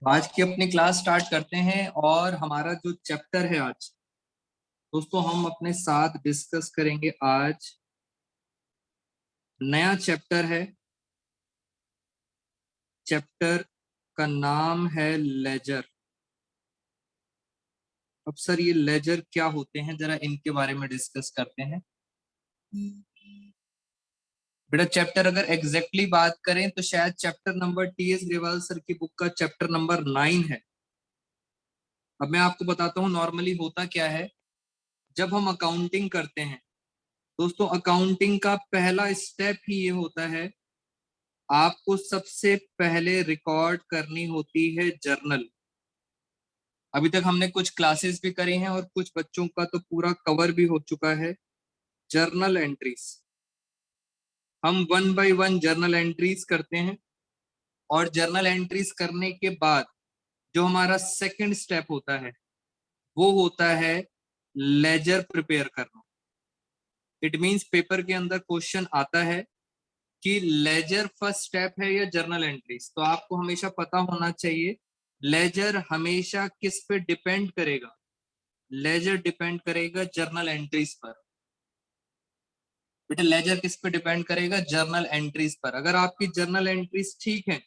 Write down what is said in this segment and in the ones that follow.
आज की अपनी क्लास स्टार्ट करते हैं और हमारा जो चैप्टर है आज दोस्तों हम अपने साथ डिस्कस करेंगे। आज नया चैप्टर है। चैप्टर का नाम है लेजर। अब सर ये लेजर क्या होते हैं, जरा इनके बारे में डिस्कस करते हैं। बेटा चैप्टर अगर एग्जैक्टली बात करें तो शायद chapter number TS Grewal sir की बुक का चैप्टर नंबर 9 है। अब मैं आपको बताता हूँ नॉर्मली होता क्या है। जब हम अकाउंटिंग करते हैं दोस्तों, अकाउंटिंग का पहला स्टेप ही ये होता है, आपको सबसे पहले रिकॉर्ड करनी होती है जर्नल। अभी तक हमने कुछ क्लासेस भी करी हैं और कुछ बच्चों का तो पूरा कवर भी हो चुका है। जर्नल एंट्रीज हम 1 बाय 1 जर्नल एंट्रीज करते हैं और जर्नल एंट्रीज करने के बाद जो हमारा सेकंड स्टेप होता है वो होता है लेजर प्रिपेयर करना। इट मींस पेपर के अंदर क्वेश्चन आता है कि लेजर फर्स्ट स्टेप है या जर्नल एंट्रीज, तो आपको हमेशा पता होना चाहिए लेजर हमेशा किस पे डिपेंड करेगा। लेजर डिपेंड करेगा जर्नल एंट्रीज पर। बेटा लेजर किस पे डिपेंड करेगा? जर्नल एंट्रीज पर। अगर आपकी जर्नल एंट्रीज ठीक है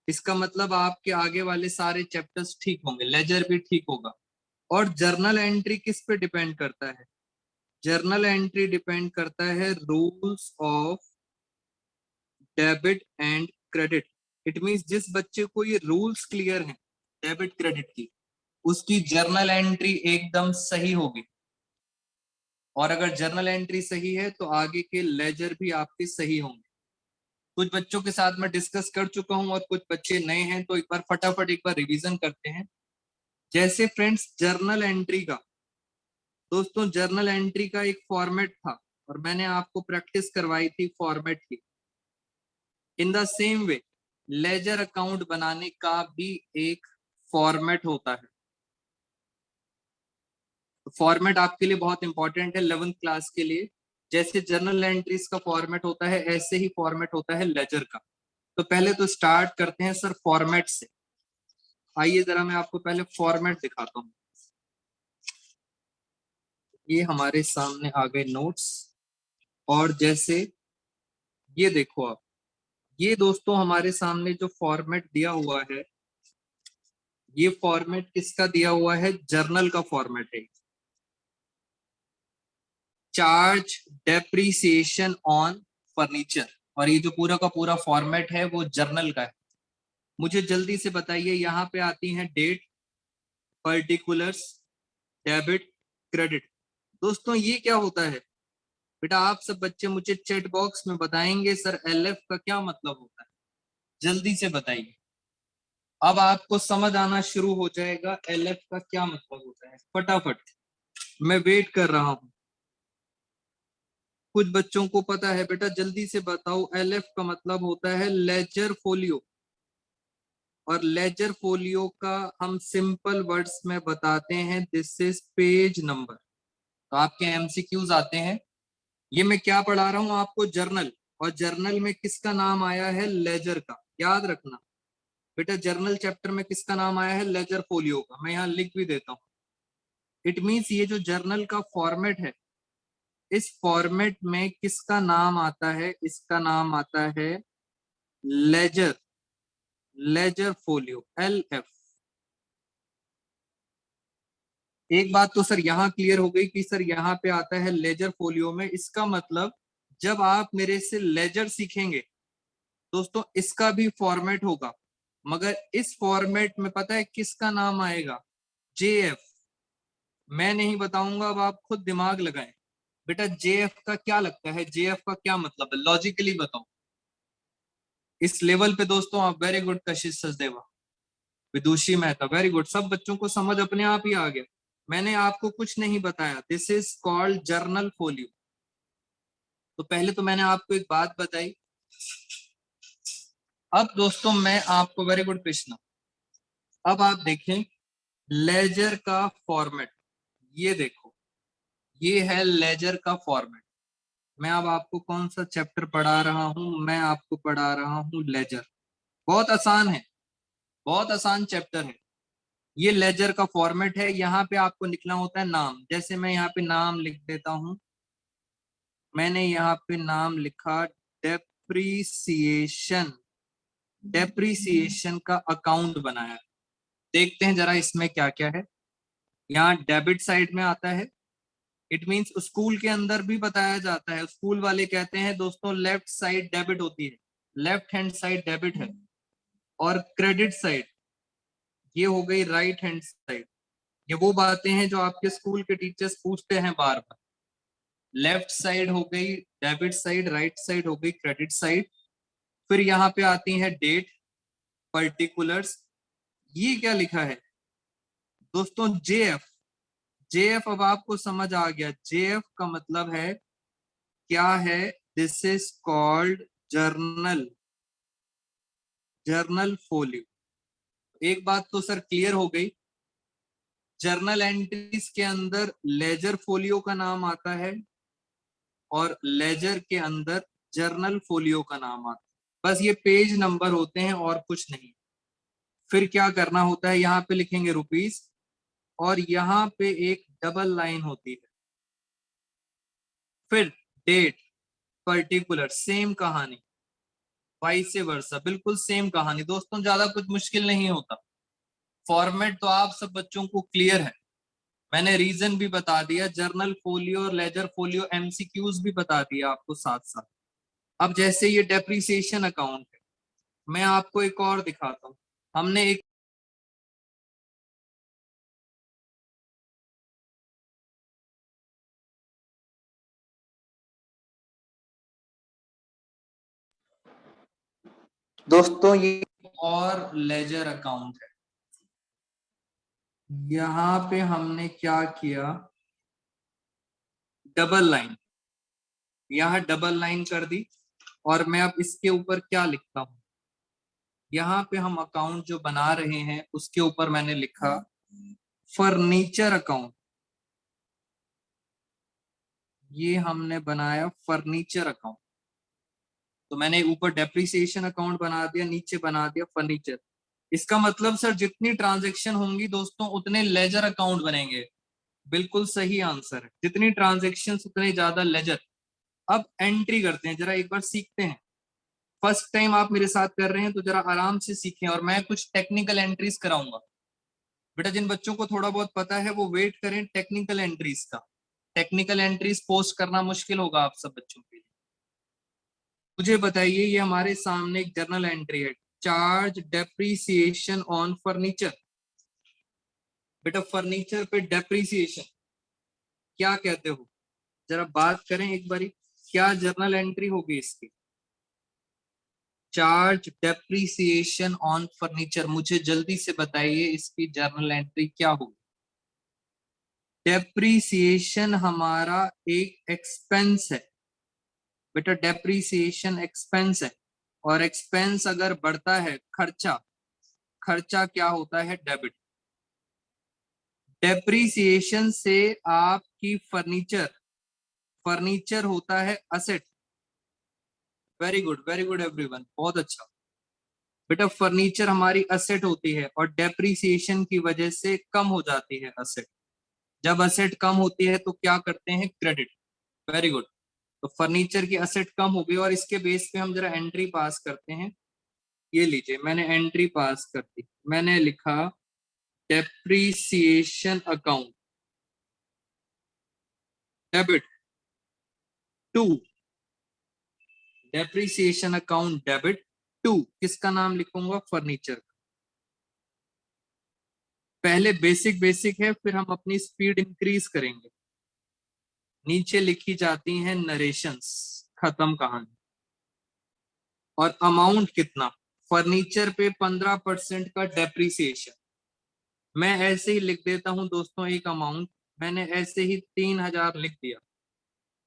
इसका मतलब आपके आगे वाले सारे चैप्टर्स ठीक होंगे, लेजर भी ठीक होगा। और जर्नल एंट्री किस पे डिपेंड करता है? जर्नल एंट्री डिपेंड करता है rules of debit and credit. It means जिस बच्चे को ये रूल्स क्लियर हैं डेबिट क्रेडिट की, उसकी जर्नल एंट्री एकदम सही होगी। और अगर जर्नल एंट्री सही है तो आगे के लेजर भी आपके सही होंगे। कुछ बच्चों के साथ मैं डिस्कस कर चुका हूं और कुछ बच्चे नए हैं, तो एक बार फटाफट एक बार रिवीजन करते हैं। जैसे फ्रेंड्स जर्नल एंट्री का, दोस्तों जर्नल एंट्री का एक फॉर्मेट था और मैंने आपको प्रैक्टिस करवाई थी फॉर्मेट की। In the same way ledger account बनाने का भी एक फॉर्मेट होता है। तो फॉर्मेट आपके लिए बहुत इंपॉर्टेंट है 11th क्लास के लिए। जैसे जर्नल एंट्रीज का फॉर्मेट होता है ऐसे ही फॉर्मेट होता है लेजर का। तो पहले तो स्टार्ट करते हैं सर फॉर्मेट से। आइए जरा मैं आपको पहले फॉर्मेट दिखाता हूँ। ये हमारे सामने आ गए नोट्स। और जैसे ये देखो आप, ये दोस्तों हमारे सामने जो फॉर्मेट दिया हुआ है, ये फॉर्मेट किसका दिया हुआ है? जर्नल का फॉर्मेट है। Charge depreciation on furniture. और ये जो पूरा का पूरा फॉर्मेट है वो जर्नल का है। मुझे जल्दी से बताइए, यहाँ पे आती है डेट, पर्टिकुलर्स, डेबिट, क्रेडिट। दोस्तों ये क्या होता है? बेटा आप सब बच्चे मुझे चैट बॉक्स में बताएंगे सर एलएफ का क्या मतलब होता है, जल्दी से बताइए। अब आपको समझ आना शुरू हो जाएगा एलएफ का क्या मतलब होता है। फटाफट मैं वेट कर रहा हूं। कुछ बच्चों को पता है, बेटा जल्दी से बताओ। एलएफ का मतलब होता है लेजर फोलियो। और लेजर फोलियो का हम सिंपल वर्ड्स में बताते हैं, दिस इज पेज नंबर। तो आपके एमसीक्यूज आते हैं। ये मैं क्या पढ़ा रहा हूं आपको? जर्नल। और जर्नल में किसका नाम आया है? लेजर का। याद रखना बेटा, जर्नल चैप्टर में किसका नाम आया है? लेजर फोलियो का। मैं यहाँ लिख भी देता हूँ। इट मीन्स ये जो जर्नल का फॉर्मेट है, इस फॉर्मेट में किसका नाम आता है? इसका नाम आता है लेजर। Ledger folio, LF. एक बात तो सर यहाँ क्लियर हो गई कि सर यहाँ पे आता है लेजर फोलियो में। इसका मतलब जब आप मेरे से लेजर सीखेंगे दोस्तों, इसका भी फॉर्मेट होगा, मगर इस फॉर्मेट में पता है किसका नाम आएगा? जेएफ। मैं नहीं बताऊंगा, अब आप खुद दिमाग लगाएं। बेटा जेएफ का क्या लगता है? जेएफ का क्या मतलब है? लॉजिकली बताओ। इस लेवल पे दोस्तों आप वेरी गुड। कशिश सचदेवा, विदुषी मेहता, वेरी गुड। सब बच्चों को समझ अपने आप ही आ गया। मैंने आपको कुछ नहीं बताया। This is called journal folio. तो पहले तो मैंने आपको एक बात बताई। अब दोस्तों मैं आपको, वेरी गुड कृष्णा, अब आप देखें लेजर का फॉर्मेट। ये देखो, ये है लेजर का फॉर्मेट। मैं अब आपको कौन सा चैप्टर पढ़ा रहा हूं? मैं आपको पढ़ा रहा हूं लेजर। बहुत आसान है। बहुत आसान चैप्टर है। ये लेजर का फॉर्मेट है, यहाँ पे आपको लिखना होता है नाम। जैसे मैं यहाँ पे नाम लिख देता हूं, मैंने यहाँ पे नाम लिखा डेप्रीसिएशन। डेप्रीसिएशन का अकाउंट बनाया। देखते हैं जरा इसमें क्या क्या है। यहाँ डेबिट साइड में आता है। इट मींस स्कूल के अंदर भी बताया जाता है। स्कूल वाले कहते हैं दोस्तों लेफ्ट साइड डेबिट होती है, लेफ्ट हैंड साइड डेबिट है। और क्रेडिट साइड ये हो गई राइट हैंड साइड। ये वो बातें हैं जो आपके स्कूल के टीचर्स पूछते हैं बार बार। लेफ्ट साइड हो गई डेबिट साइड, राइट साइड हो गई क्रेडिट साइड। फिर यहाँ पे आती है डेट, पर्टिकुलर्स। ये क्या लिखा है दोस्तों? जेएफ। जेएफ अब आपको समझ आ गया। जेएफ का मतलब है क्या है? This is called journal, journal folio. एक बात तो सर क्लियर हो गई, जर्नल एंट्रीज के अंदर लेजर फोलियो का नाम आता है और लेजर के अंदर जर्नल फोलियो का नाम आता है। बस ये पेज नंबर होते हैं और कुछ नहीं। फिर क्या करना होता है, यहाँ पे लिखेंगे रुपीस और यहाँ पे एक डबल लाइन होती है। फिर डेट, पर्टिकुलर, सेम कहानी, वाइस वर्सा, बिल्कुल सेम कहानी दोस्तों। ज्यादा कुछ मुश्किल नहीं होता। फॉर्मेट तो आप सब बच्चों को क्लियर है। मैंने रीजन भी बता दिया, जर्नल फोलियो और लेजर फोलियो एमसीक्यूज भी बता दिया आपको साथ साथ। अब जैसे ये डेप्रिसिएशन अकाउंट है, मैं आपको एक और दिखाता हूँ। हमने एक दोस्तों ये और लेजर अकाउंट है। यहाँ पे हमने क्या किया, डबल लाइन, यहाँ डबल लाइन कर दी। और मैं अब इसके ऊपर क्या लिखता हूं, यहाँ पे हम अकाउंट जो बना रहे हैं उसके ऊपर मैंने लिखा फर्नीचर अकाउंट। ये हमने बनाया फर्नीचर अकाउंट। तो मैंने ऊपर डेप्रिसिएशन अकाउंट बना दिया, नीचे बना दिया फर्नीचर। इसका मतलब सर जितनी ट्रांजैक्शन होंगी दोस्तों उतने लेजर अकाउंट बनेंगे। बिल्कुल सही आंसर है, जितनी ट्रांजैक्शन उतने ज्यादा लेजर। अब एंट्री करते हैं, जरा एक बार सीखते हैं। फर्स्ट टाइम आप मेरे साथ कर रहे हैं तो जरा आराम से सीखें और मैं कुछ टेक्निकल एंट्रीज कराऊंगा। बेटा जिन बच्चों को थोड़ा बहुत पता है वो वेट करें टेक्निकल एंट्रीज का। टेक्निकल एंट्रीज पोस्ट करना मुश्किल होगा आप सब बच्चों के लिए। मुझे बताइए, ये हमारे सामने एक जर्नल एंट्री है, चार्ज डेप्रीसिएशन ऑन फर्नीचर। बेटा फर्नीचर पे डेप्रीसिएशन क्या कहते हो, जरा बात करें एक बारी। क्या जर्नल एंट्री होगी इसकी? Charge depreciation on furniture. मुझे जल्दी से बताइए इसकी जर्नल एंट्री क्या होगी। डेप्रीसिएशन हमारा एक एक्सपेंस है बेटा, डेप्रीसिएशन एक्सपेंस है। और एक्सपेंस अगर बढ़ता है, खर्चा, खर्चा क्या होता है? डेबिट। डेप्रीसिएशन से आपकी फर्नीचर, फर्नीचर होता है असेट। वेरी गुड एवरीवन, बहुत अच्छा। बेटा फर्नीचर हमारी असेट होती है और डेप्रीसिएशन की वजह से कम हो जाती है असेट। जब असेट कम होती है तो क्या करते हैं? क्रेडिट। Very good. तो फर्नीचर की असेट कम हो गई और इसके बेस पे हम जरा एंट्री पास करते हैं। ये लीजिए मैंने एंट्री पास कर दी। मैंने लिखा depreciation account, debit to, depreciation account debit to, किसका नाम लिखूंगा? फर्नीचर। पहले बेसिक बेसिक है, फिर हम अपनी स्पीड इंक्रीज करेंगे। नीचे लिखी जाती हैं नरेशंस, खत्म कहानी। और अमाउंट कितना? फर्नीचर पे 15% का डेप्रीसिएशन। मैं ऐसे ही लिख देता हूं दोस्तों एक अमाउंट। मैंने ऐसे ही 3,000 लिख दिया।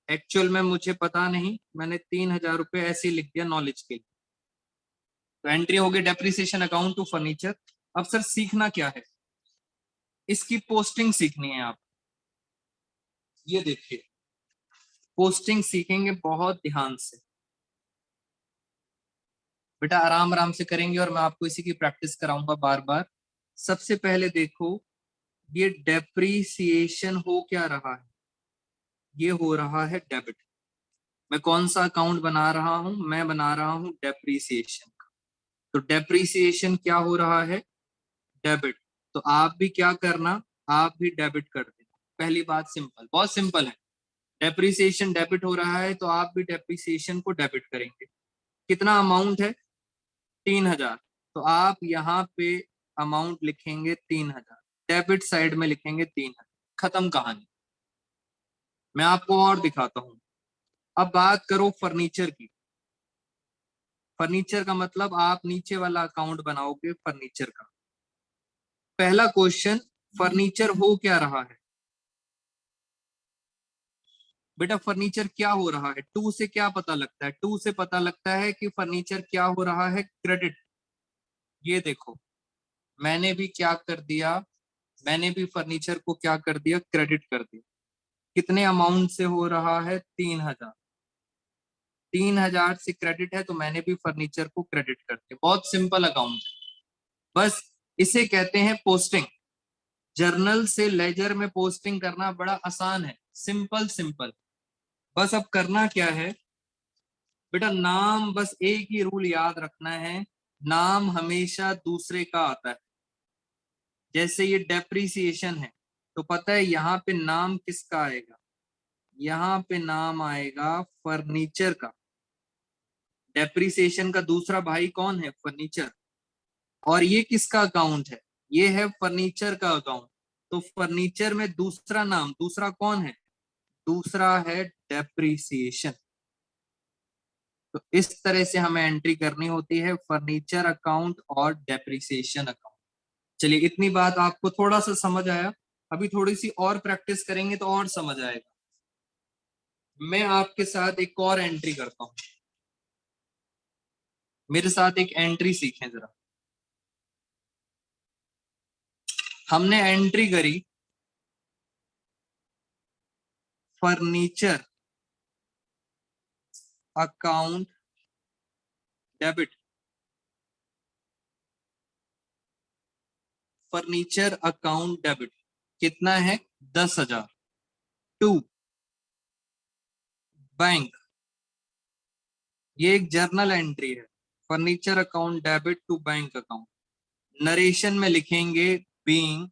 एक्चुअल में मुझे पता नहीं, मैंने 3,000 रुपये ऐसे ही लिख दिया नॉलेज के लिए। तो एंट्री होगी डेप्रीसिएशन अकाउंट टू फर्नीचर। अब सर सीखना क्या है, इसकी पोस्टिंग सीखनी है आप। ये देखिए पोस्टिंग सीखेंगे बहुत ध्यान से। बेटा आराम आराम से करेंगे और मैं आपको इसी की प्रैक्टिस कराऊंगा बार बार। सबसे पहले देखो, ये डेप्रीसिएशन हो क्या रहा है, ये हो रहा है डेबिट। मैं कौन सा अकाउंट बना रहा हूं, मैं बना रहा हूं डेप्रीसिएशन का। तो डेप्रीसिएशन क्या हो रहा है, डेबिट। तो आप भी क्या करना, आप भी डेबिट कर देना। पहली बात सिंपल, बहुत सिंपल है। डेप्रीसिएशन डेबिट हो रहा है तो आप भी डेप्रीसिएशन को डेबिट करेंगे। कितना अमाउंट है, 3,000। तो आप यहाँ पे अमाउंट लिखेंगे 3,000, डेबिट साइड में लिखेंगे 3,000। खत्म कहानी। मैं आपको और दिखाता हूँ। अब बात करो फर्नीचर की। फर्नीचर का मतलब आप नीचे वाला अकाउंट बनाओगे फर्नीचर का। पहला क्वेश्चन, फर्नीचर हो क्या रहा है बेटा, फर्नीचर क्या हो रहा है। टू से क्या पता लगता है, टू से पता लगता है कि फर्नीचर क्या हो रहा है, क्रेडिट। ये देखो, मैंने भी क्या कर दिया, मैंने भी फर्नीचर को क्या कर दिया, क्रेडिट कर दिया। कितने अमाउंट से हो रहा है, 3,000। 3,000 से क्रेडिट है तो मैंने भी फर्नीचर को क्रेडिट कर दिया। बहुत सिंपल अकाउंट है। बस इसे कहते हैं पोस्टिंग। जर्नल से लेजर में पोस्टिंग करना बड़ा आसान है, सिंपल सिंपल। बस अब करना क्या है बेटा, नाम, बस एक ही रूल याद रखना है, नाम हमेशा दूसरे का आता है। जैसे ये डेप्रीसिएशन है तो पता है यहाँ पे नाम किसका आएगा, यहाँ पे नाम आएगा फर्नीचर का। डेप्रीसिएशन का दूसरा भाई कौन है, फर्नीचर। और ये किसका अकाउंट है, ये है फर्नीचर का अकाउंट। तो फर्नीचर में दूसरा नाम, दूसरा कौन है, दूसरा है डेप्रीसिएशन। तो इस तरह से हमें एंट्री करनी होती है, फर्नीचर अकाउंट और डेप्रीसिएशन अकाउंट। चलिए इतनी बात आपको थोड़ा सा समझ आया। अभी थोड़ी सी और प्रैक्टिस करेंगे तो और समझ आएगा। मैं आपके साथ एक और एंट्री करता हूं, मेरे साथ एक एंट्री सीखें जरा। हमने एंट्री करी furniture account debit. Furniture account debit कितना है, 10,000। टू बैंक, ये एक जर्नल एंट्री है, furniture account debit to bank account. Narration में लिखेंगे बीइंग,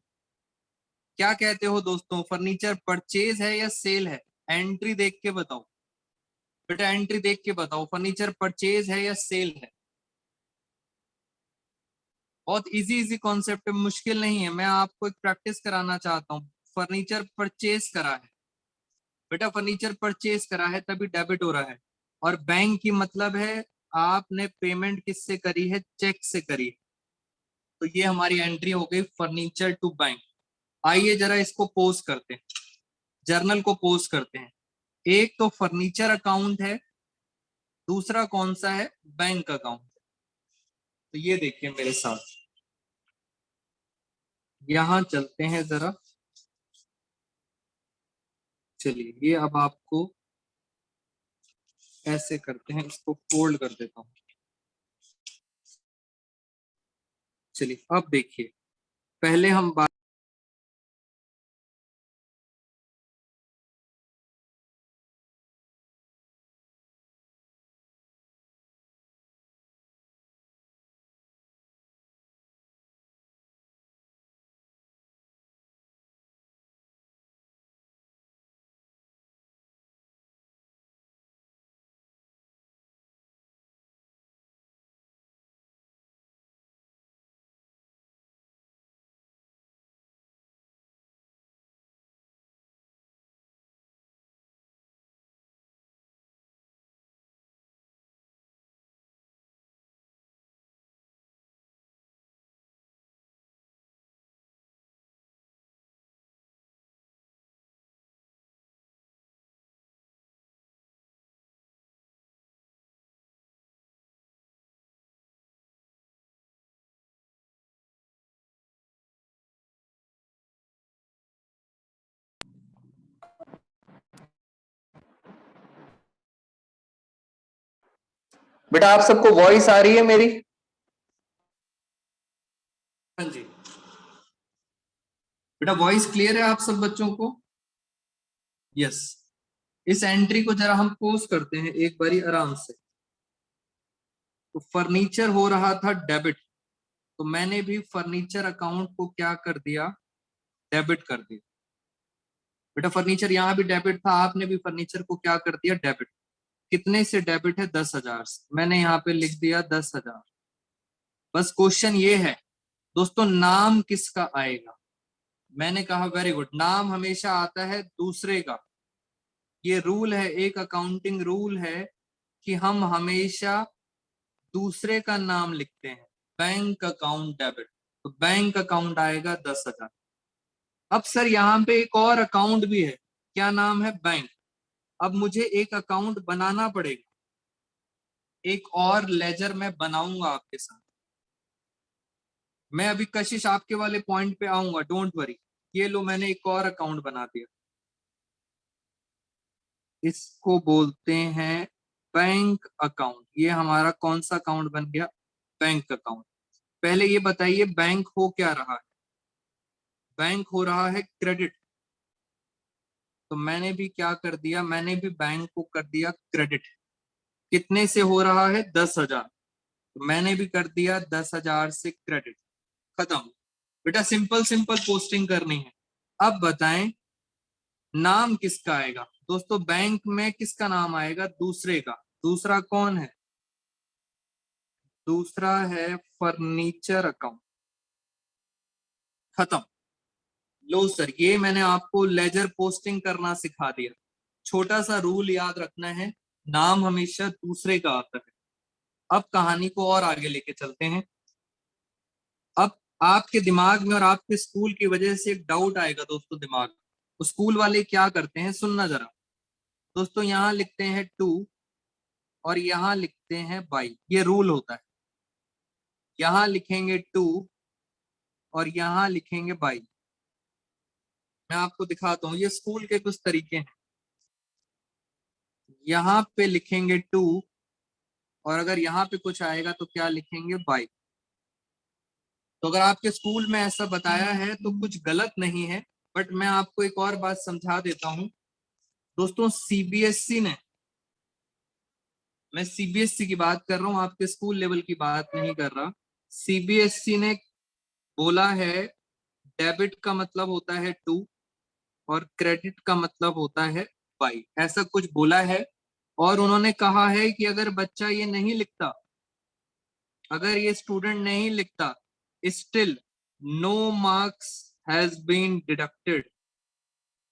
क्या कहते हो दोस्तों, फर्नीचर परचेज है या सेल है, एंट्री देख के बताओ बेटा, एंट्री देख के बताओ, फर्नीचर परचेज है या सेल है। बहुत इजी इजी कॉन्सेप्ट है, मुश्किल नहीं है। मैं आपको एक प्रैक्टिस कराना चाहता हूँ। फर्नीचर परचेज करा है बेटा, फर्नीचर परचेज करा है तभी डेबिट हो रहा है। और बैंक की मतलब है आपने पेमेंट किससे करी है, चेक से करी है। तो ये हमारी एंट्री हो गई फर्नीचर टू बैंक। आइए जरा इसको पोस्ट करते हैं, जर्नल को पोस्ट करते हैं। एक तो फर्नीचर अकाउंट है, दूसरा कौन सा है, बैंक अकाउंट। तो ये देखिए मेरे साथ, यहां चलते हैं जरा। चलिए ये अब आपको ऐसे करते हैं, इसको फोल्ड कर देता हूं। चलिए अब देखिए, पहले हम बात बेटा आप सबको वॉइस आ रही है मेरी? हाँ जी बेटा, वॉइस क्लियर है आप सब बच्चों को? यस। इस एंट्री को जरा हम पोज करते हैं एक बारी आराम से। तो फर्नीचर हो रहा था डेबिट, तो मैंने भी फर्नीचर अकाउंट को क्या कर दिया, डेबिट कर दिया। बेटा फर्नीचर यहाँ भी डेबिट था, आपने भी फर्नीचर को क्या कर दिया, डेबिट। कितने से डेबिट है, 10,000 से। मैंने यहाँ पे लिख दिया 10,000। बस क्वेश्चन ये है दोस्तों, नाम किसका आएगा? मैंने कहा वेरी गुड, नाम हमेशा आता है दूसरे का। ये रूल है, एक अकाउंटिंग रूल है कि हम हमेशा दूसरे का नाम लिखते हैं। बैंक अकाउंट डेबिट, तो बैंक अकाउंट आएगा 10,000। अब सर यहाँ पे एक और अकाउंट भी है, क्या नाम है, बैंक। अब मुझे एक अकाउंट बनाना पड़ेगा, एक और लेजर मैं बनाऊंगा आपके साथ। मैं अभी कशिश आपके वाले पॉइंट पे आऊंगा, डोंट वरी। ये लो, मैंने एक और अकाउंट बना दिया, इसको बोलते हैं बैंक अकाउंट। ये हमारा कौन सा अकाउंट बन गया, बैंक अकाउंट। पहले ये बताइए बैंक हो क्या रहा है, बैंक हो रहा है क्रेडिट। तो मैंने भी क्या कर दिया, मैंने भी बैंक को कर दिया क्रेडिट। कितने से हो रहा है, 10,000, तो मैंने भी कर दिया 10,000 से क्रेडिट। खत्म। बेटा सिंपल सिंपल पोस्टिंग करनी है। अब बताएं नाम किसका आएगा। दोस्तों बैंक में किसका नाम आएगा, दूसरे का। दूसरा कौन है, दूसरा है फर्नीचर अकाउंट। खत्म। लो सर, ये मैंने आपको लेजर पोस्टिंग करना सिखा दिया। छोटा सा रूल याद रखना है, नाम हमेशा दूसरे का आता है। अब कहानी को और आगे लेके चलते हैं। अब आपके दिमाग में और आपके स्कूल की वजह से एक डाउट आएगा दोस्तों दिमाग में। तो स्कूल वाले क्या करते हैं, सुनना जरा। दोस्तों यहाँ लिखते हैं 2 और यहाँ लिखते हैं बाई, ये रूल होता है। यहाँ लिखेंगे 2 और यहाँ लिखेंगे बाई। मैं आपको दिखाता हूँ, ये स्कूल के कुछ तरीके हैं। यहाँ पे लिखेंगे 2 और अगर यहाँ पे कुछ आएगा तो क्या लिखेंगे, बाई। तो अगर आपके स्कूल में ऐसा बताया है तो कुछ गलत नहीं है, बट मैं आपको एक और बात समझा देता हूँ। दोस्तों सीबीएसई ने, मैं सीबीएसई की बात कर रहा हूँ, आपके स्कूल लेवल की बात नहीं कर रहा। सीबीएसई ने बोला है डेबिट का मतलब होता है 2 और क्रेडिट का मतलब होता है बाई, ऐसा कुछ बोला है। और उन्होंने कहा है कि अगर बच्चा ये नहीं लिखता, अगर ये स्टूडेंट नहीं लिखता, still no marks has been deducted.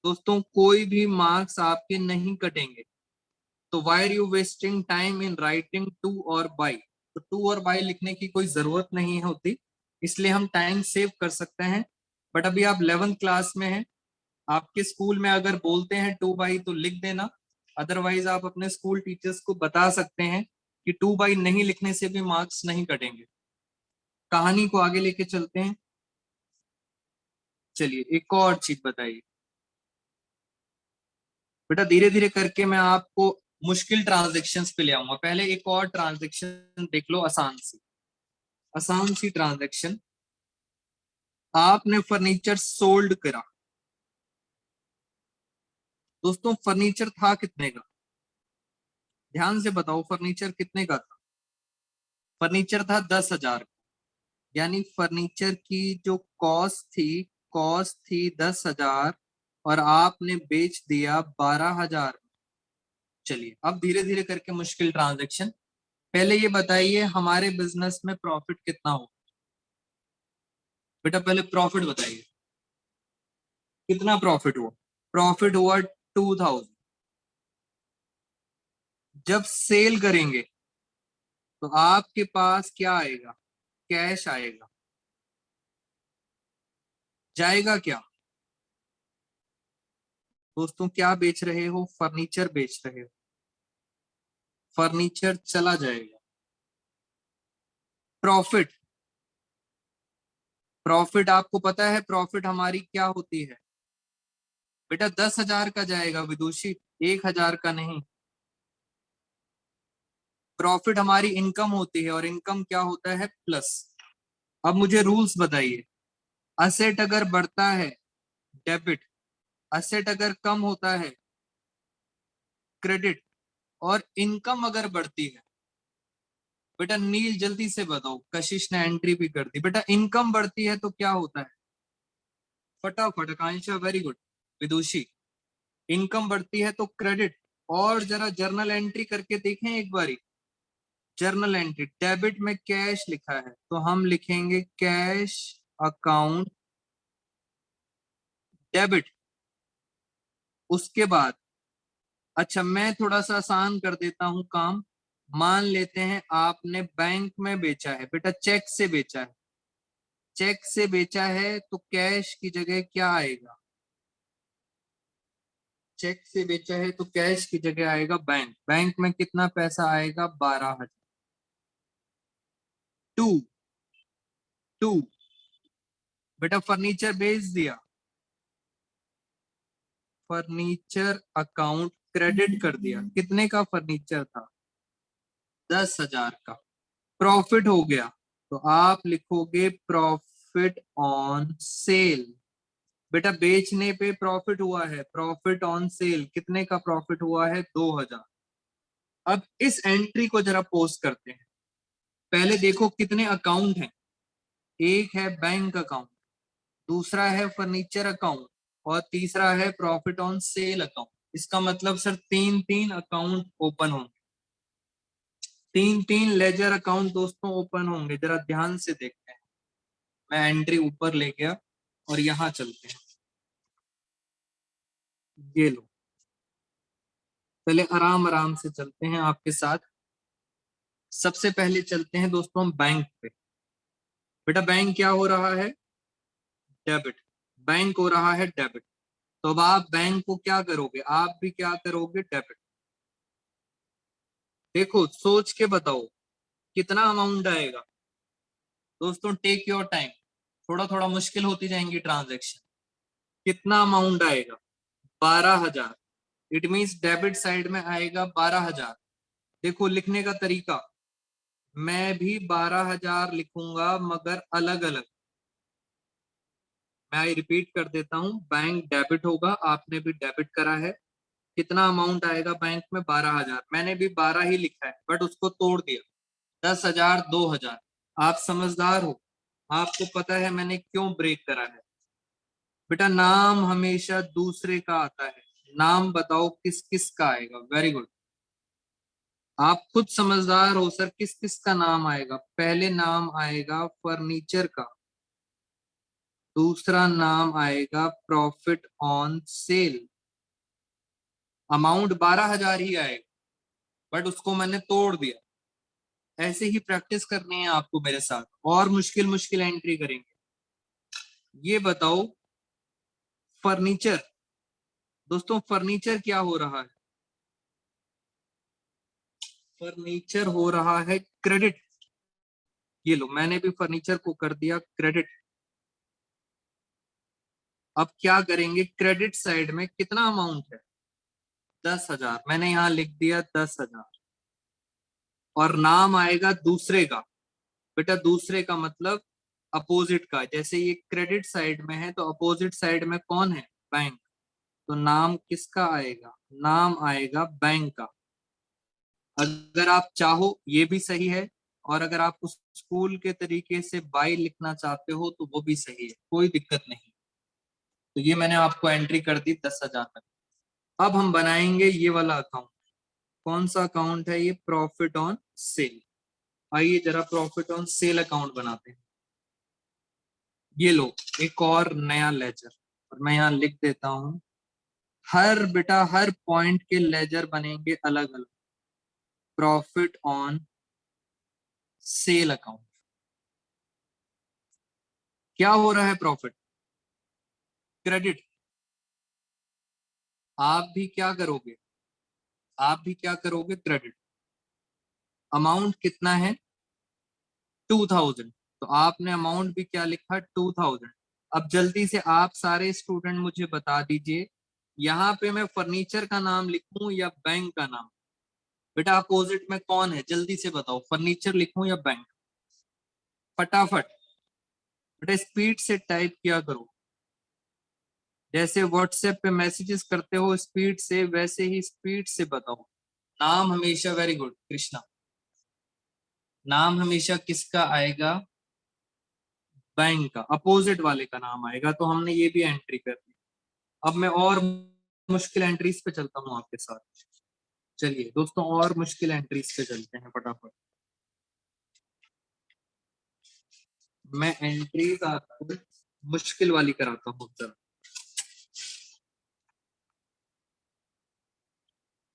दोस्तों कोई भी मार्क्स आपके नहीं कटेंगे। तो why are you wasting time in writing 2 और बाई। तो 2 और बाई लिखने की कोई जरूरत नहीं होती, इसलिए हम टाइम सेव कर सकते हैं। बट अभी आप 11th क्लास में हैं, आपके स्कूल में अगर बोलते हैं 2 बाई तो लिख देना। अदरवाइज आप अपने स्कूल टीचर्स को बता सकते हैं कि 2 बाई नहीं लिखने से भी मार्क्स नहीं कटेंगे। कहानी को आगे लेके चलते हैं। चलिए एक और चीज बताइए बेटा, धीरे धीरे करके मैं आपको मुश्किल ट्रांजेक्शन्स पे ले आऊंगा। पहले एक और ट्रांजेक्शन देख लो, आसान सी ट्रांजेक्शन। आपने फर्नीचर सोल्ड करा। दोस्तों फर्नीचर था कितने का, ध्यान से बताओ, फर्नीचर कितने का था? फर्नीचर था 10,000। यानी फर्नीचर की जो कॉस्ट थी 10,000 और आपने बेच दिया 12,000। चलिए अब धीरे धीरे करके मुश्किल ट्रांजेक्शन। पहले ये बताइए हमारे बिजनेस में प्रॉफिट कितना हो। बेटा पहले प्रॉफिट बताइए, कितना प्रॉफिट हुआ? प्रॉफिट हुआ 2,000। जब सेल करेंगे तो आपके पास क्या आएगा, कैश आएगा। जाएगा क्या? दोस्तों क्या बेच रहे हो, फर्नीचर बेच रहे हो, फर्नीचर चला जाएगा। प्रॉफिट, प्रॉफिट आपको पता है प्रॉफिट हमारी क्या होती है? बेटा 10,000 का जाएगा विदुषी, 1,000 का नहीं। प्रॉफिट हमारी इनकम होती है और इनकम क्या होता है? प्लस। अब मुझे रूल्स बताइए। असेट अगर बढ़ता है डेबिट, असेट अगर कम होता है क्रेडिट, और इनकम अगर बढ़ती है, बेटा नील जल्दी से बताओ, कशिश ने एंट्री भी कर दी। बेटा इनकम बढ़ती है तो क्या होता है? फटाफट आकांक्षा, वेरी गुड। विदुषी, इनकम बढ़ती है तो क्रेडिट। और जरा जर्नल एंट्री करके देखें एक बारी। जर्नल एंट्री, डेबिट में कैश लिखा है तो हम लिखेंगे कैश अकाउंट डेबिट। उसके बाद, अच्छा मैं थोड़ा सा आसान कर देता हूं काम। मान लेते हैं आपने बैंक में बेचा है, बेटा चेक से बेचा है, चेक से बेचा है तो कैश की जगह क्या आएगा? चेक से बेचा है तो कैश की जगह आएगा बैंक। बैंक में कितना पैसा आएगा? 12,000। टू टू, बेटा फर्नीचर बेच दिया, फर्नीचर अकाउंट क्रेडिट कर दिया। कितने का फर्नीचर था? 10,000 का। प्रॉफिट हो गया तो आप लिखोगे प्रॉफिट ऑन सेल। बेटा बेचने पे प्रॉफिट हुआ है, प्रॉफिट ऑन सेल कितने का प्रॉफिट हुआ है? 2,000। अब इस एंट्री को जरा पोस्ट करते हैं। पहले देखो कितने अकाउंट हैं। एक है बैंक अकाउंट, दूसरा है फर्नीचर अकाउंट, और तीसरा है प्रॉफिट ऑन सेल अकाउंट। इसका मतलब सर तीन तीन अकाउंट ओपन होंगे, तीन तीन लेजर अकाउंट दोस्तों ओपन होंगे। जरा ध्यान से देखते हैं। मैं एंट्री ऊपर ले गया और यहां चलते हैं। ये लो, पहले आराम आराम से चलते हैं आपके साथ। सबसे पहले चलते हैं दोस्तों बैंक पे। बेटा बैंक क्या हो रहा है? डेबिट। बैंक हो रहा है डेबिट, तो अब आप बैंक को क्या करोगे? आप भी क्या करोगे? डेबिट। देखो सोच के बताओ कितना अमाउंट आएगा। दोस्तों टेक योर टाइम, थोड़ा थोड़ा मुश्किल होती जाएंगी ट्रांजैक्शन। कितना अमाउंट आएगा? 12,000। इट मीन्स डेबिट साइड में आएगा 12,000। देखो लिखने का तरीका, मैं भी 12,000 लिखूंगा मगर अलग अलग। मैं रिपीट कर देता हूं, बैंक डेबिट होगा, आपने भी डेबिट करा है। कितना अमाउंट आएगा बैंक में? 12,000। मैंने भी 12 ही लिखा है बट उसको तोड़ दिया, 10,000, 2,000। आप समझदार हो, आपको पता है मैंने क्यों ब्रेक करा है। बेटा नाम हमेशा दूसरे का आता है, नाम बताओ किस किस का आएगा? वेरी गुड, आप खुद समझदार हो सर। किस किस का नाम आएगा? पहले नाम आएगा फर्नीचर का, दूसरा नाम आएगा प्रॉफिट ऑन सेल। अमाउंट 12,000 ही आएगा बट उसको मैंने तोड़ दिया। ऐसे ही प्रैक्टिस करनी है आपको मेरे साथ, और मुश्किल मुश्किल एंट्री करेंगे। ये बताओ फर्नीचर, दोस्तों फर्नीचर क्या हो रहा है? फर्नीचर हो रहा है क्रेडिट। ये लो, मैंने भी फर्नीचर को कर दिया क्रेडिट। अब क्या करेंगे? क्रेडिट साइड में कितना अमाउंट है? 10,000। मैंने यहां लिख दिया 10,000, और नाम आएगा दूसरे का। बेटा दूसरे का मतलब अपोजिट का, जैसे ये क्रेडिट साइड में है तो अपोजिट साइड में कौन है? बैंक। तो नाम किसका आएगा? नाम आएगा बैंक का। अगर आप चाहो ये भी सही है, और अगर आप उस स्कूल के तरीके से बाई लिखना चाहते हो तो वो भी सही है, कोई दिक्कत नहीं। तो ये मैंने आपको एंट्री कर दी 10,000 में। अब हम बनाएंगे ये वाला अकाउंट। कौन सा अकाउंट है ये? Profit on sale. आइए जरा प्रॉफिट ऑन सेल अकाउंट बनाते हैं। ये लो, एक और नया लेजर, और मैं यहाँ लिख देता हूं। हर बेटा हर पॉइंट के लेजर बनेंगे अलग अलग। Profit on sale account. क्या हो रहा है? Profit, credit. आप भी क्या करोगे? आप भी क्या करोगे? क्रेडिट। अमाउंट कितना है? 2,000। तो आपने अमाउंट भी क्या लिखा? 2,000। अब जल्दी से आप सारे स्टूडेंट मुझे बता दीजिए, यहाँ पे मैं फर्नीचर का नाम लिखूं या बैंक का नाम? बेटा अपोजिट में कौन है, जल्दी से बताओ, फर्नीचर लिखूं या बैंक? फटाफट बेटा स्पीड से टाइप किया करो, जैसे व्हाट्सएप पे मैसेजेस करते हो स्पीड से, वैसे ही स्पीड से बताओ। नाम हमेशा, वेरी गुड कृष्णा, नाम हमेशा किसका आएगा? बैंक का, अपोजिट वाले का नाम आएगा। तो हमने ये भी एंट्री कर दी। अब मैं और मुश्किल एंट्रीज पे चलता हूँ आपके साथ। चलिए दोस्तों और मुश्किल एंट्रीज पे चलते हैं फटाफट। मैं एंट्रीज आपको मुश्किल वाली कराता हूँ। जरा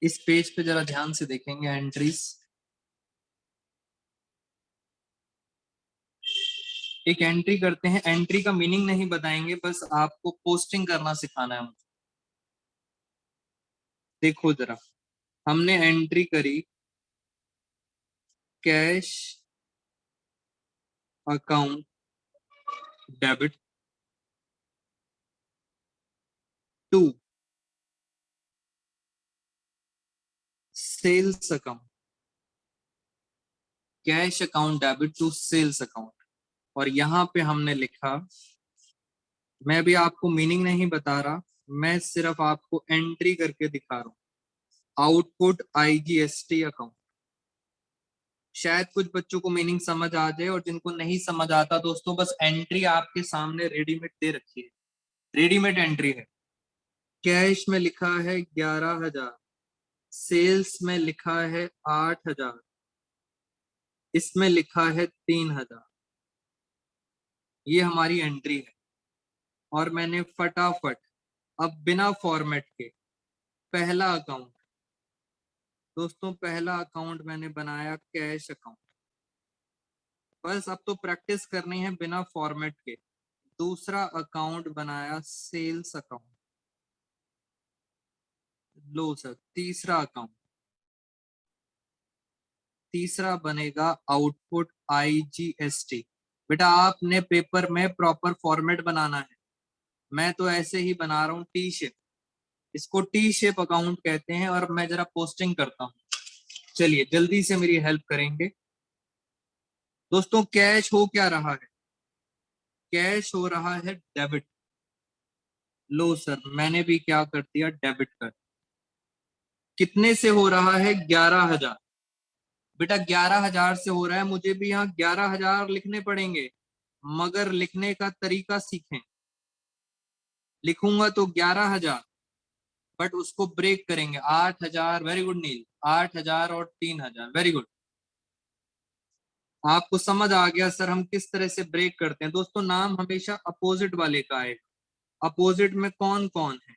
इस पेज पे जरा ध्यान से देखेंगे एंट्रीज। एक एंट्री करते हैं, एंट्री का मीनिंग नहीं बताएंगे, बस आपको पोस्टिंग करना सिखाना है मुझे। देखो जरा, हमने एंट्री करी cash account debit to sales account, cash account debit to sales account. और यहां पे हमने लिखा, मैं भी आपको मीनिंग नहीं बता रहा, मैं सिर्फ आपको एंट्री करके दिखा रहा हूं। Output IGST account. शायद कुछ बच्चों को मीनिंग समझ आ जाए, और जिनको नहीं समझ आता दोस्तों, बस एंट्री आपके सामने रेडीमेड दे रखी है, रेडीमेड एंट्री है। कैश में लिखा है 11,000, सेल्स में लिखा है 8,000, इसमें लिखा है 3,000। ये हमारी एंट्री है। और मैंने फटाफट अब बिना फॉर्मेट के पहला अकाउंट, दोस्तों पहला अकाउंट मैंने बनाया कैश अकाउंट। बस अब तो प्रैक्टिस करनी है बिना फॉर्मेट के। दूसरा अकाउंट बनाया सेल्स अकाउंट। लो सर, तीसरा अकाउंट, तीसरा बनेगा आउटपुट आईजीएसटी। बेटा आपने पेपर में प्रॉपर फॉर्मेट बनाना है, मैं तो ऐसे ही बना रहा हूँ टी शेप। इसको टी शेप अकाउंट कहते हैं। और मैं जरा पोस्टिंग करता हूँ, चलिए जल्दी से मेरी हेल्प करेंगे दोस्तों। कैश हो क्या रहा है? कैश हो रहा है डेबिट। लो सर, मैंने भी क्या कर दिया, डेबिट कर। कितने से हो रहा है? 11,000। बेटा 11,000 से हो रहा है, मुझे भी यहाँ 11,000 लिखने पड़ेंगे, मगर लिखने का तरीका सीखें। लिखूंगा तो 11,000, बट उसको ब्रेक करेंगे। 8,000, वेरी गुड नील, 8,000 और 3,000, वेरी गुड। आपको समझ आ गया सर हम किस तरह से ब्रेक करते हैं। दोस्तों नाम हमेशा अपोजिट वाले का आएगा। अपोजिट में कौन कौन है?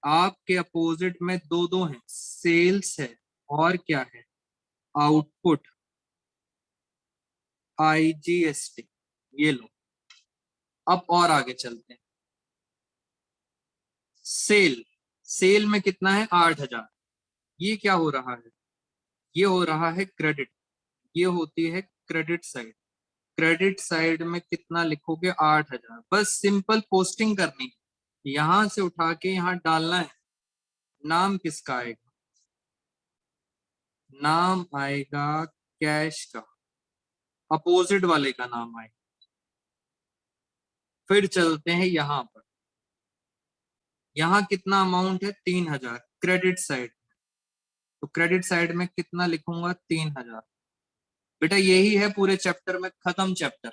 आपके अपोजिट में दो दो हैं, सेल्स है और क्या है, आउटपुट आईजीएसटी। ये लो, अब और आगे चलते हैं। सेल, सेल में कितना है? 8,000। ये क्या हो रहा है? ये हो रहा है क्रेडिट। ये होती है क्रेडिट साइड। क्रेडिट साइड में कितना लिखोगे? 8,000। बस सिंपल पोस्टिंग करनी है, यहां से उठा के यहां डालना है। नाम किसका आएगा? नाम आएगा कैश का, अपोजिट वाले का नाम आएगा। फिर चलते हैं यहां पर, यहां कितना अमाउंट है? 3,000 क्रेडिट साइड। तो क्रेडिट साइड में कितना लिखूंगा? 3,000। बेटा यही है पूरे चैप्टर में, खत्म चैप्टर,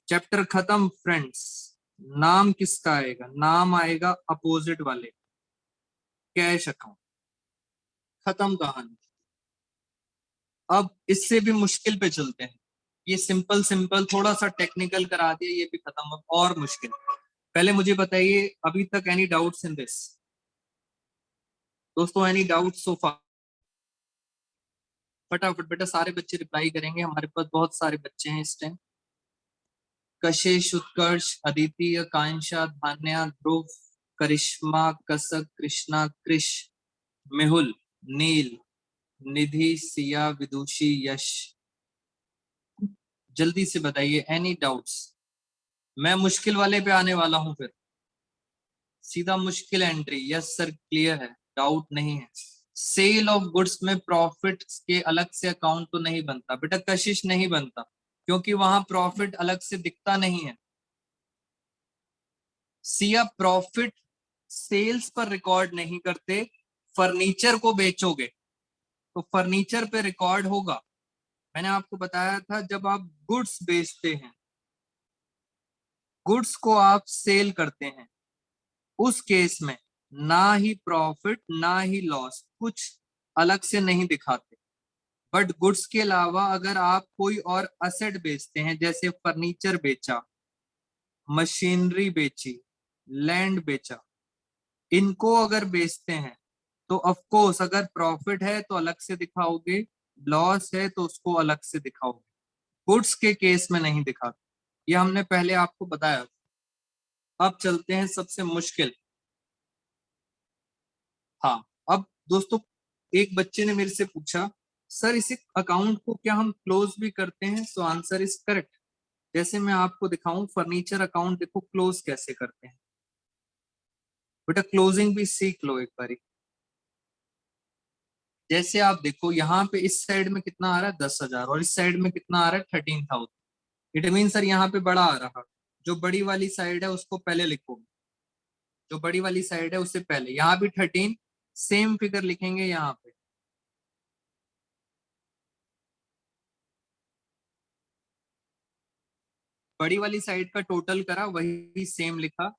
चैप्टर खत्म फ्रेंड्स। नाम किसका आएगा? नाम आएगा अपोजिट वाले, कैश अकाउंट। खत्म कहानी। अब इससे भी मुश्किल पे चलते हैं। ये सिंपल सिंपल थोड़ा सा टेक्निकल करा दिया, ये भी खत्म। अब और मुश्किल। पहले मुझे बताइए अभी तक एनी डाउट्स इन दिस दोस्तों? एनी डाउट सो फार? फटाफट बेटा सारे बच्चे रिप्लाई करेंगे, हमारे पास बहुत सारे बच्चे हैं इस टाइम। कशिश, उत्कर्ष, अदिति, आकांक्षा, धान्या, ध्रुव, करिश्मा, कसक, कृष्णा, कृष, मेहुल, नील, निधि, सिया, विदुषी, यश। जल्दी से बताइए एनी डाउट्स? मैं मुश्किल वाले पे आने वाला हूं फिर, सीधा मुश्किल एंट्री। यस सर क्लियर है, डाउट नहीं है। सेल ऑफ गुड्स में प्रॉफिट के अलग से अकाउंट तो नहीं बनता बेटा, कशिश नहीं बनता, क्योंकि वहां प्रॉफिट अलग से दिखता नहीं है। सिया प्रॉफिट सेल्स पर रिकॉर्ड नहीं करते, फर्नीचर को बेचोगे तो फर्नीचर पे रिकॉर्ड होगा। मैंने आपको बताया था जब आप गुड्स बेचते हैं, गुड्स को आप सेल करते हैं, उस केस में ना ही प्रॉफिट ना ही लॉस कुछ अलग से नहीं दिखाते। बट गुड्स के अलावा अगर आप कोई और असेट बेचते हैं, जैसे फर्नीचर बेचा, मशीनरी बेची, लैंड बेचा, इनको अगर बेचते हैं तो ऑफ कोर्स अगर प्रॉफिट है तो अलग से दिखाओगे, लॉस है तो उसको अलग से दिखाओगे। गुड्स के केस में नहीं दिखाते, ये हमने पहले आपको बताया। अब चलते हैं सबसे मुश्किल। हाँ, अब दोस्तों एक बच्चे ने मेरे से पूछा, सर इस अकाउंट को क्या हम क्लोज भी करते हैं? So answer is correct. जैसे मैं आपको दिखाऊं, फर्नीचर अकाउंट देखो क्लोज कैसे करते हैं। बेटा क्लोजिंग भी सीख लो एक बारी। जैसे आप देखो यहाँ पे इस साइड में कितना आ रहा है 10,000 और इस साइड में कितना आ रहा है 13,000। इट मीन सर यहाँ पे बड़ा आ रहा है, जो बड़ी वाली साइड है उसको पहले लिखो, जो बड़ी वाली साइड है उससे पहले। यहाँ भी 13, सेम फिगर लिखेंगे यहाँ पे। बड़ी वाली साइड का टोटल करा, वही सेम लिखा।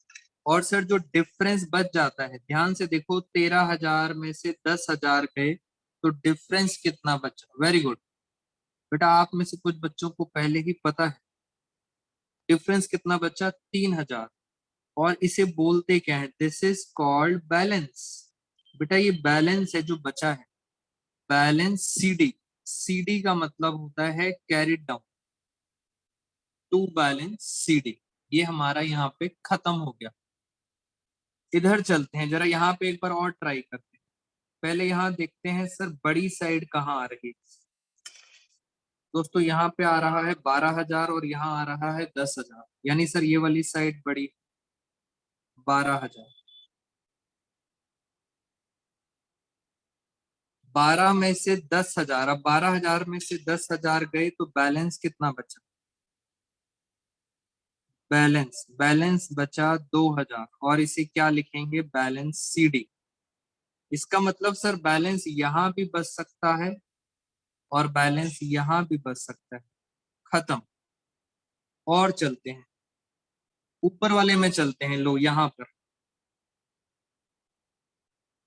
और सर जो डिफरेंस बच जाता है, ध्यान से देखो, 13,000 में से 10,000 गए तो डिफरेंस कितना बचा? वेरी गुड बेटा, आप में से कुछ बच्चों को पहले ही पता है। डिफरेंस कितना बचा? 3,000। और इसे बोलते क्या है? This is called balance. बेटा ये बैलेंस है जो बचा है, बैलेंस सीडी। सीडी का मतलब होता है carried down, to balance CD. ये हमारा यहाँ पे खत्म हो गया। इधर चलते हैं जरा, यहाँ पे एक बार और ट्राई करते हैं। पहले यहाँ देखते हैं सर बड़ी साइड कहाँ आ रही है। दोस्तों यहाँ पे आ रहा है 12,000 और यहाँ आ रहा है 10,000, यानी सर ये वाली साइड बड़ी 12,000। 12 में से 10,000, अब 12,000 में से 10,000 गए तो बैलेंस कितना बचा? बैलेंस बैलेंस बचा 2,000 और इसे क्या लिखेंगे? Balance CD. इसका मतलब सर बैलेंस यहाँ भी बच सकता है और बैलेंस यहाँ भी बच सकता है। खत्म। और चलते हैं ऊपर वाले में, चलते हैं लो यहाँ पर।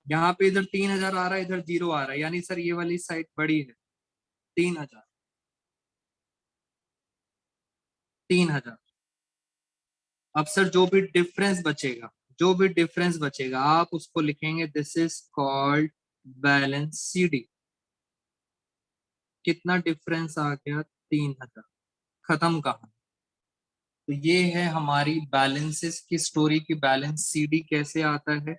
यहाँ पे इधर 3,000 आ रहा है, इधर 0 आ रहा है, यानी सर ये वाली साइड बड़ी है। 3,000, 3,000। अब सर जो भी डिफरेंस बचेगा, जो भी डिफरेंस बचेगा आप उसको लिखेंगे, this is called balance CD. कितना डिफरेंस आ गया? 3,000। खत्म कहानी। तो ये है हमारी बैलेंसेस की स्टोरी की बैलेंस सीडी कैसे आता है।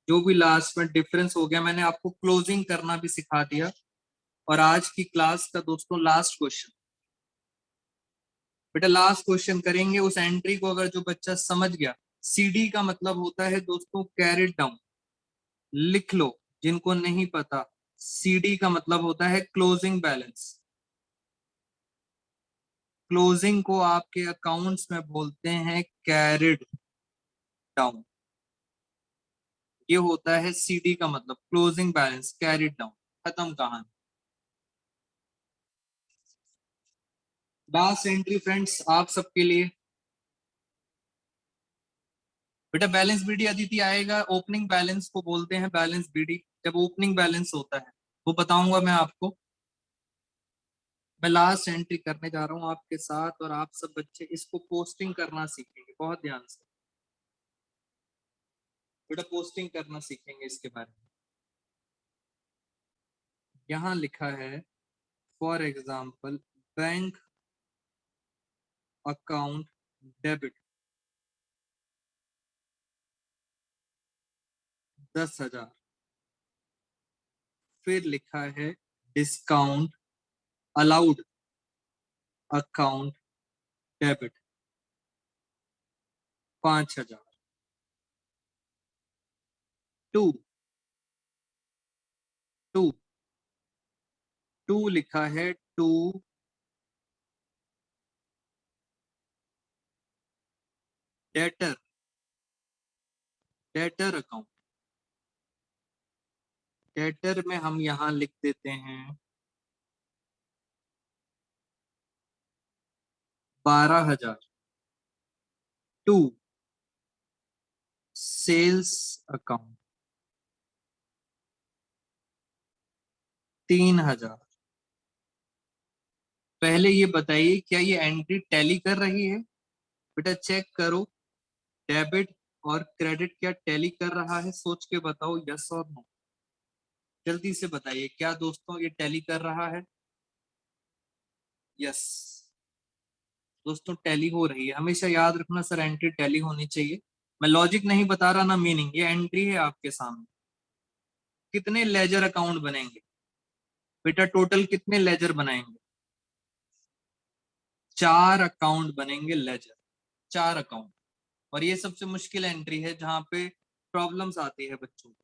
जो भी लास्ट में डिफरेंस हो गया, मैंने आपको क्लोजिंग करना भी सिखा दिया। और आज की क्लास का दोस्तों लास्ट क्वेश्चन, बेटा लास्ट क्वेश्चन करेंगे। उस एंट्री को अगर जो बच्चा समझ गया, सीडी का मतलब होता है दोस्तों कैरिड डाउन, लिख लो जिनको नहीं पता। सीडी का मतलब होता है क्लोजिंग बैलेंस। क्लोजिंग को आपके अकाउंट्स में बोलते हैं कैरिड डाउन। ये होता है सीडी का मतलब, क्लोजिंग बैलेंस कैरिड डाउन। खत्म कहानी। लास्ट एंट्री फ्रेंड्स आप सबके लिए। बेटा बैलेंस बीडी अदिति आएगा, ओपनिंग बैलेंस को बोलते हैं बैलेंस बीडी। जब ओपनिंग बैलेंस होता है वो बताऊंगा मैं आपको। मैं लास्ट एंट्री करने जा रहा हूँ आपके साथ, और आप सब बच्चे इसको पोस्टिंग करना सीखेंगे बहुत ध्यान से। बेटा पोस्टिंग करना सीखेंगे इसके बारे में। यहाँ लिखा है for example bank account debit 10,000। फिर लिखा है discount allowed account debit 5,000। To to, to लिखा है, to debtor, debtor account. Debtor में हम यहां लिख देते हैं 12,000। To sales account 3,000। पहले ये बताइए क्या ये एंट्री टैली कर रही है? बेटा चेक करो, डेबिट और क्रेडिट क्या टैली कर रहा है? सोच के बताओ, यस और नो। जल्दी से बताइए, क्या दोस्तों ये टैली कर रहा है? यस दोस्तों, टैली हो रही है। हमेशा याद रखना सर, एंट्री टैली होनी चाहिए। मैं लॉजिक नहीं बता रहा ना मीनिंग, ये एंट्री है आपके सामने। कितने लेजर अकाउंट बनेंगे बेटा? टोटल कितने लेजर बनाएंगे? 4 अकाउंट बनेंगे लेजर, 4 अकाउंट। और ये सबसे मुश्किल एंट्री है जहां पे प्रॉब्लम्स आती है बच्चों को।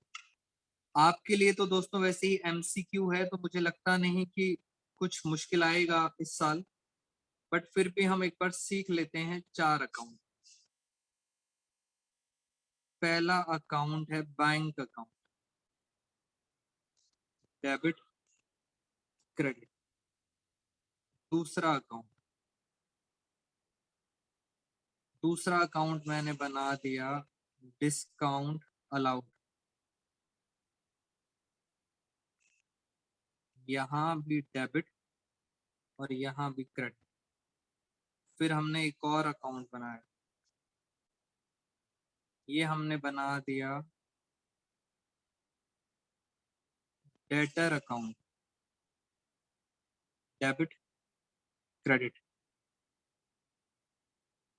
आपके लिए तो दोस्तों वैसे ही एमसीक्यू है, तो मुझे लगता नहीं कि कुछ मुश्किल आएगा इस साल, बट फिर भी हम एक बार सीख लेते हैं। 4 अकाउंट। पहला अकाउंट है बैंक अकाउंट, डेबिट क्रेडिट। दूसरा अकाउंट, दूसरा अकाउंट मैंने बना दिया डिस्काउंट अलाउड। यहाँ भी डेबिट और यहाँ भी क्रेडिट। फिर हमने एक और अकाउंट बनाया, ये हमने बना दिया डेटर अकाउंट, डेबिट क्रेडिट।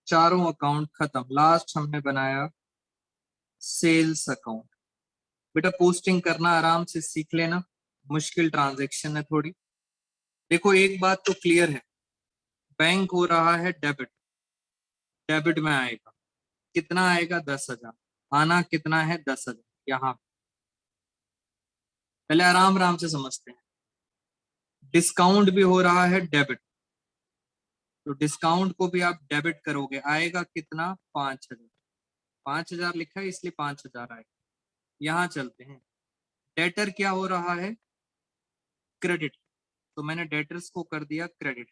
चारों अकाउंट खत्म। लास्ट हमने बनाया सेल्स अकाउंट। बेटा पोस्टिंग करना आराम से सीख लेना, मुश्किल ट्रांजैक्शन है थोड़ी। देखो एक बात तो क्लियर है, बैंक हो रहा है डेबिट, डेबिट में आएगा कितना? आएगा 10,000। आना कितना है? 10,000। यहाँ पहले आराम आराम से समझते हैं। डिस्काउंट भी हो रहा है डेबिट, तो डिस्काउंट को भी आप डेबिट करोगे, आएगा कितना? 5,000। 5,000 लिखा है इसलिए 5,000 आएगा। यहाँ चलते हैं, डेटर क्या हो रहा है? क्रेडिट, तो मैंने डेटर्स को कर दिया क्रेडिट।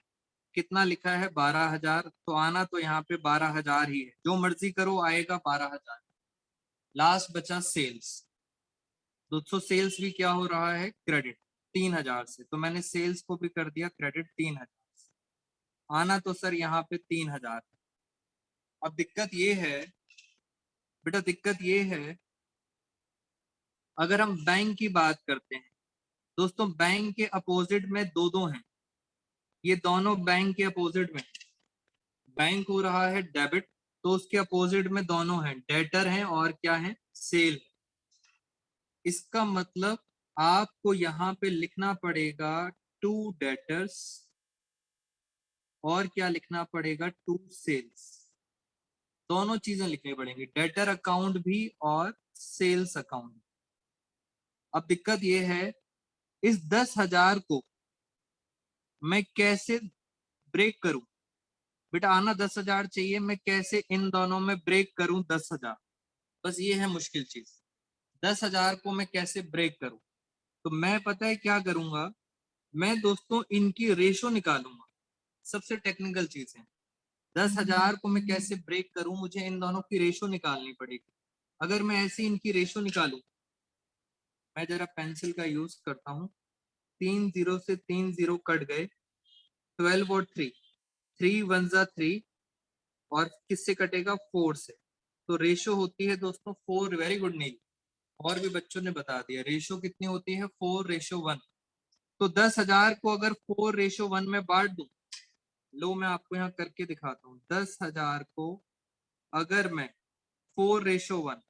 कितना लिखा है? 12,000, तो आना तो यहाँ पे 12,000 ही है, जो मर्जी करो आएगा 12,000। लास्ट बचा सेल्स। दोस्तों सेल्स भी क्या हो रहा है? क्रेडिट, 3,000 से, तो मैंने सेल्स को भी कर दिया क्रेडिट 3,000 से। आना तो सर यहाँ पे 3,000। अब दिक्कत ये है बेटा, दिक्कत ये है अगर हम बैंक की बात करते हैं, दोस्तों बैंक के अपोजिट में दो दो हैं, ये दोनों बैंक के अपोजिट में। बैंक हो रहा है डेबिट, तो उसके अपोजिट में दोनों हैं, डेटर हैं और क्या है? सेल। इसका मतलब आपको यहाँ पे लिखना पड़ेगा टू डेटर्स और क्या लिखना पड़ेगा? To sales. दोनों चीजें लिखनी पड़ेंगी, डेटर अकाउंट भी और सेल्स अकाउंट। अब दिक्कत यह है, इस 10,000 को मैं कैसे ब्रेक करूं? बेटा आना 10,000 चाहिए, मैं कैसे इन दोनों में ब्रेक करूं 10,000? बस ये है मुश्किल चीज, 10,000 को मैं कैसे ब्रेक करूं? तो मैं पता है क्या करूंगा, मैं दोस्तों इनकी रेशो निकालूंगा। सबसे टेक्निकल चीज है, 10,000 को मैं कैसे ब्रेक करूं? मुझे इन दोनों की रेशो निकालनी पड़ेगी। अगर मैं ऐसे इनकी रेशो निकालूं, मैं जरा पेंसिल का यूज करता हूं। 3 जीरो से 3 जीरो कट गए, 12 और 3, 3 वन जा 3, और किससे कटेगा? 4 से। तो रेशो होती है दोस्तों 4। वेरी गुड नील, और भी बच्चों ने बता दिया रेशो कितनी होती है? 4:1। तो 10,000 को अगर 4:1 में बांट दूं, लो मैं आपको यहाँ करके दिखाता हूँ। 10,000 को अगर मैं 4:1,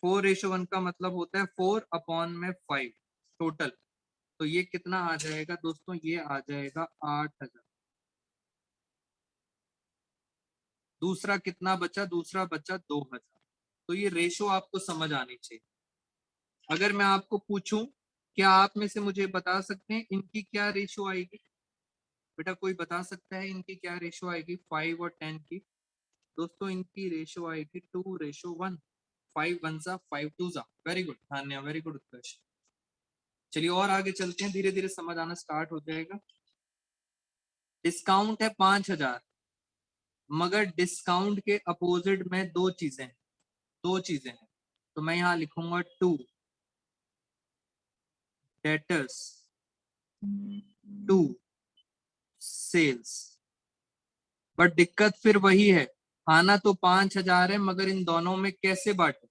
4:1 का मतलब होता है 4/5 टोटल, तो ये कितना आ जाएगा दोस्तों? ये आ जाएगा 8,000। दूसरा कितना बचा? दूसरा बचा 2,000। तो ये रेशो आपको समझ आनी चाहिए। अगर मैं आपको पूछूं क्या आप में से मुझे बता सकते हैं इनकी क्या रेशो आएगी? बेटा कोई बता सकता है इनकी क्या रेशो आएगी 5 और 10 की? दोस्तों इनकी रेशो आएगी 2:1। 5 1 जा 5 2 जा। वेरी गुड धान्या, वेरी गुड उत्कर्ष। चलिए और आगे चलते हैं, धीरे धीरे समझ आना स्टार्ट हो जाएगा। डिस्काउंट है 5,000, मगर डिस्काउंट के अपोजिट में दो चीजें हैं। तो मैं यहां लिखूंगा 2 डेटर्स 2 सेल्स। बट दिक्कत फिर वही है, आना तो 5,000 है, मगर इन दोनों में कैसे बांटू?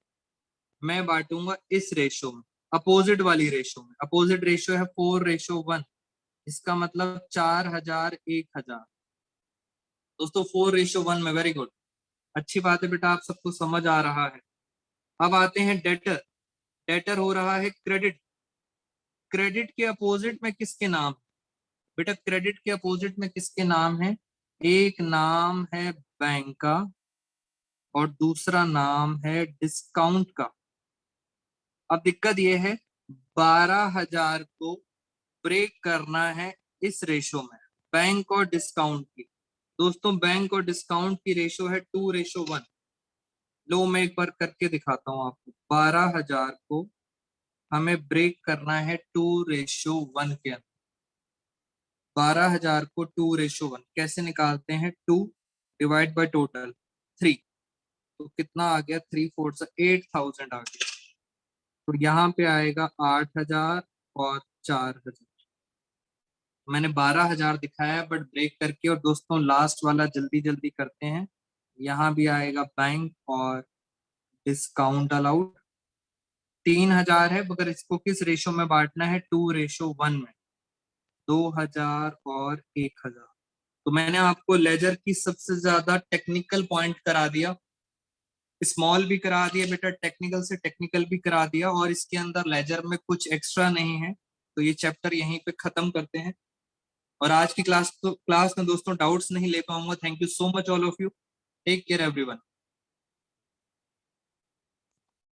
मैं बांटूंगा इस रेशो में, अपोजिट वाली रेशो में। अपोजिट रेशो है 4:1, इसका मतलब 4,000 1,000। दोस्तों 4:1 में, वेरी गुड, अच्छी बात है बेटा, आप सबको समझ आ रहा है। अब आते हैं डेटर। डेटर हो रहा है क्रेडिट। क्रेडिट के अपोजिट में किसके नाम? बेटा क्रेडिट के अपोजिट में किसके नाम है? एक नाम है बैंक का और दूसरा नाम है डिस्काउंट का। अब दिक्कत यह है 12,000 को ब्रेक करना है इस रेशो में, बैंक और डिस्काउंट की। दोस्तों बैंक और डिस्काउंट की रेशो है 2:1। लो मैं एक बार करके दिखाता हूं आपको। 12,000 को हमें ब्रेक करना है 2:1 के अंदर। 12,000 को 2:1 कैसे निकालते हैं? 2 डिवाइड बाय टोटल 3, तो कितना आ गया? 3 4 से 8,000 आ गया। तो यहाँ पे आएगा 8,000 और 4,000। मैंने 12,000 दिखाया है बट ब्रेक करके। और दोस्तों लास्ट वाला जल्दी जल्दी करते हैं, यहाँ भी आएगा बैंक और डिस्काउंट अलाउड। 3,000 है, मगर इसको किस रेशो में बांटना है? 2:1 में। 2,000 और 1,000। तो मैंने आपको लेजर की सबसे ज्यादा टेक्निकल पॉइंट करा दिया, स्मॉल भी करा दिया बेटा, टेक्निकल से टेक्निकल भी करा दिया, और इसके अंदर लेजर में कुछ एक्स्ट्रा नहीं है। तो ये चैप्टर यहीं पे खत्म करते हैं। और आज की क्लास में दोस्तों डाउट्स नहीं ले पाऊंगा। Thank you so much all of you. Take care everyone.